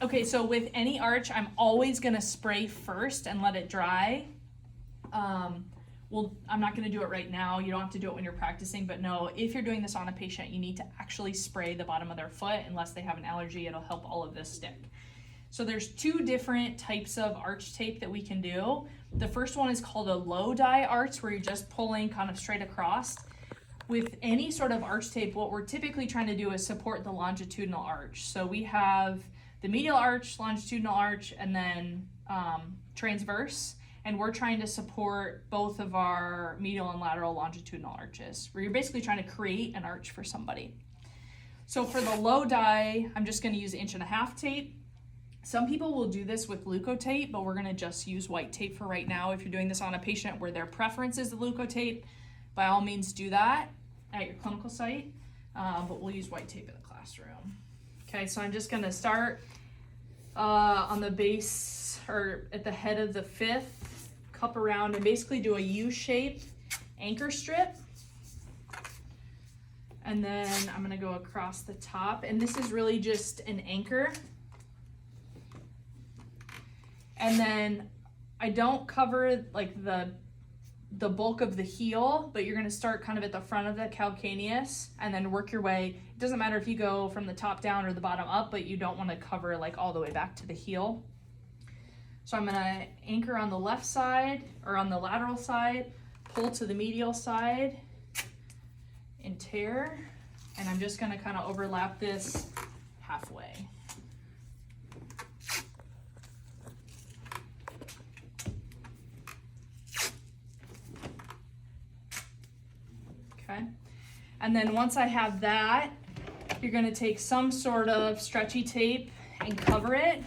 Okay, so with any arch, I'm always gonna spray first and let it dry. Well, I'm not gonna do it right now. You don't have to do it when you're practicing, but no, if you're doing this on a patient, you need to actually spray the bottom of their foot. Unless they have an allergy, it'll help all of this stick. So there's two different types of arch tape that we can do. The first one is called a low dye arch, where you're just pulling kind of straight across. With any sort of arch tape, what we're typically trying to do is support the longitudinal arch. So we have the medial arch, longitudinal arch, and then transverse. And we're trying to support both of our medial and lateral longitudinal arches, where you're basically trying to create an arch for somebody. So for the low dye, I'm just gonna use 1.5" tape. Some people will do this with Leukotape, but we're gonna just use white tape for right now. If you're doing this on a patient where their preference is the Leukotape, by all means do that at your clinical site, but we'll use white tape in the classroom. Okay, so I'm just gonna start on the base, or at the head of the 5th, cup around and basically do a U-shaped anchor strip. And then I'm gonna go across the top, and this is really just an anchor. And then I don't cover like the bulk of the heel, but you're gonna start kind of at the front of the calcaneus and then work your way. It doesn't matter if you go from the top down or the bottom up, but you don't wanna cover like all the way back to the heel. So I'm gonna anchor on the left side, or on the lateral side, pull to the medial side, and tear. And I'm just gonna kind of overlap this halfway. Okay, and then once I have that, you're gonna take some sort of stretchy tape and cover it.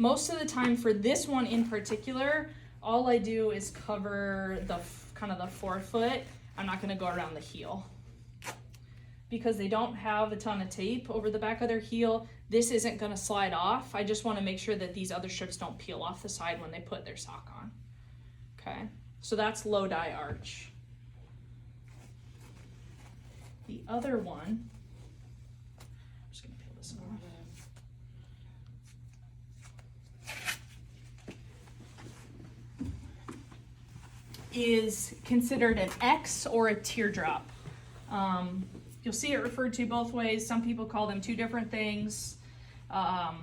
Most of the time for this one in particular, all I do is cover the kind of the forefoot. I'm not gonna go around the heel. Because they don't have a ton of tape over the back of their heel, this isn't gonna slide off. I just wanna make sure that these other strips don't peel off the side when they put their sock on. Okay, so that's low dye arch. The other one, I'm just gonna peel this off, is considered an X or a teardrop. You'll see it referred to both ways. Some people call them two different things. But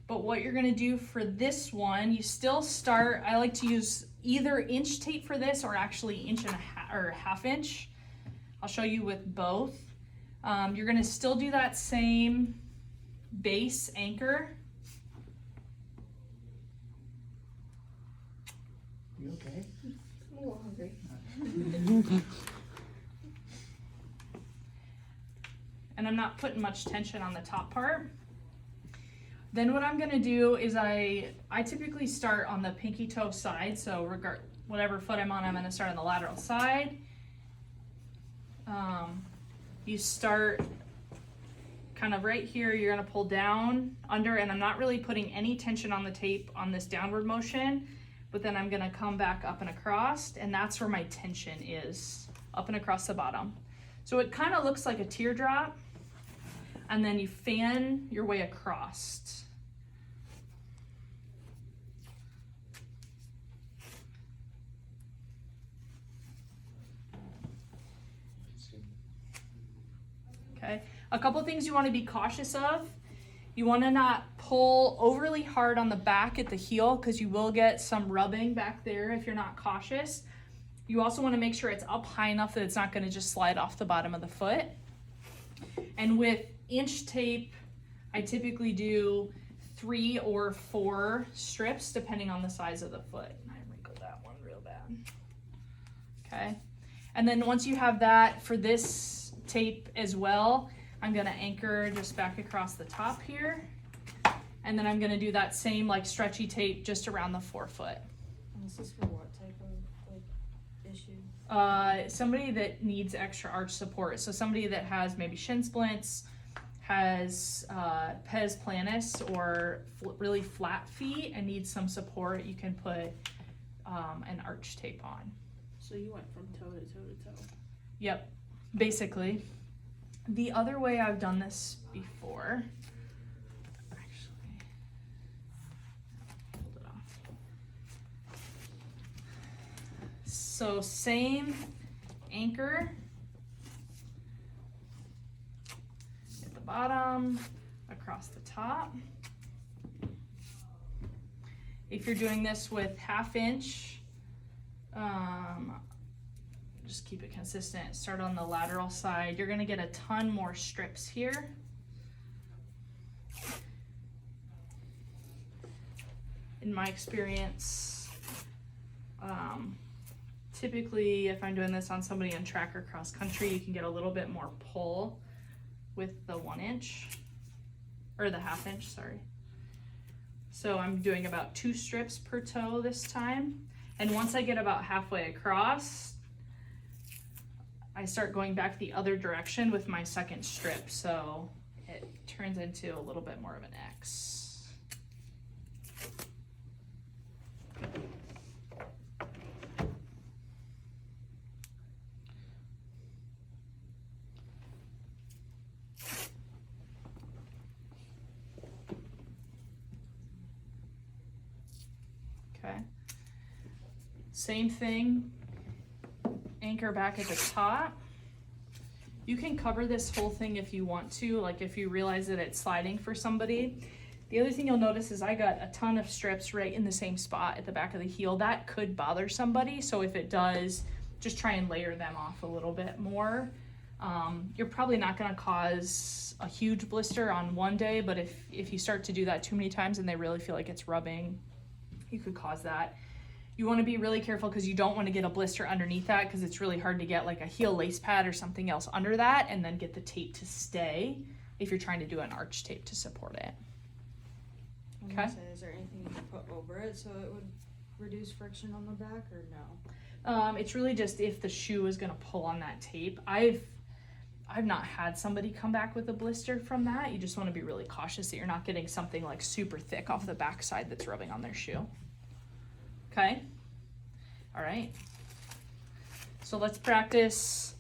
what you're gonna do for this one, you still start, I like to use either inch tape for this or actually 1.5 inch. I'll show you with both. You're gonna still do that same base anchor. You okay? I'm a little hungry. And I'm not putting much tension on the top part. Then what I'm gonna do is I typically start on the pinky toe side, so whatever foot I'm on, I'm gonna start on the lateral side. You start kind of right here, you're gonna pull down under, and I'm not really putting any tension on the tape on this downward motion, but then I'm gonna come back up and across, and that's where my tension is, up and across the bottom. So it kind of looks like a teardrop, and then you fan your way across. Okay, a couple things you want to be cautious of. You want to not pull overly hard on the back at the heel, because you will get some rubbing back there if you're not cautious. You also want to make sure it's up high enough that it's not going to just slide off the bottom of the foot. And with inch tape, I typically do 3 or 4 strips depending on the size of the foot. I wrinkled that one real bad. Okay, and then once you have that for this tape as well, I'm gonna anchor just back across the top here, and then I'm gonna do that same like stretchy tape just around the forefoot. And this is for what type of like issue? Somebody that needs extra arch support, so somebody that has maybe shin splints, has pes planus, or really flat feet and needs some support, you can put an arch tape on. So you went from toe to toe to toe. Yep, basically. The other way I've done this before before. Actually, hold it off. So same anchor at the bottom, across the top. If you're doing this with 1/2 inch, just keep it consistent. Start on the lateral side. You're gonna get a ton more strips here. In my experience, typically if I'm doing this on somebody in track or cross country, you can get a little bit more pull with the 1 inch, or the 1/2 inch, sorry. So I'm doing about 2 strips per toe this time. And once I get about halfway across, I start going back the other direction with my second strip. So it turns into a little bit more of an X. Okay. Same thing, anchor back at the top. You can cover this whole thing if you want to, like if you realize that it's sliding for somebody. The other thing you'll notice is I got a ton of strips right in the same spot at the back of the heel. That could bother somebody, so if it does, just try and layer them off a little bit more. You're probably not gonna cause a huge blister on one day, but if you start to do that too many times and they really feel like it's rubbing, you could cause that. You want to be really careful because you don't want to get a blister underneath that, because it's really hard to get like a heel lace pad or something else under that and then get the tape to stay if you're trying to do an arch tape to support it. Okay. Is there anything you can put over it so it would reduce friction on the back, or no? It's really just if the shoe is going to pull on that tape. I've not had somebody come back with a blister from that. You just want to be really cautious that you're not getting something like super thick off the backside that's rubbing on their shoe. Okay. All right. So let's practice